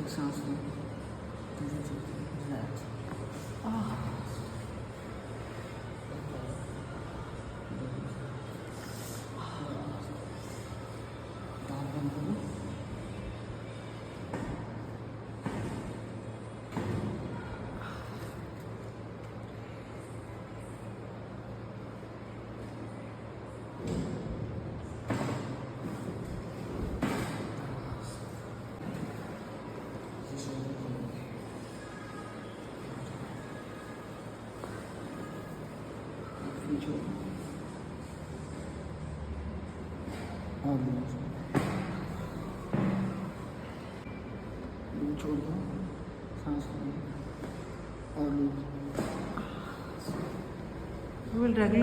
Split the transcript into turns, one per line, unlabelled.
एक सांस लो, रिलैक्स। दांत बंद करो। छोड़ छोड़ दो, सांस लो और
We will regular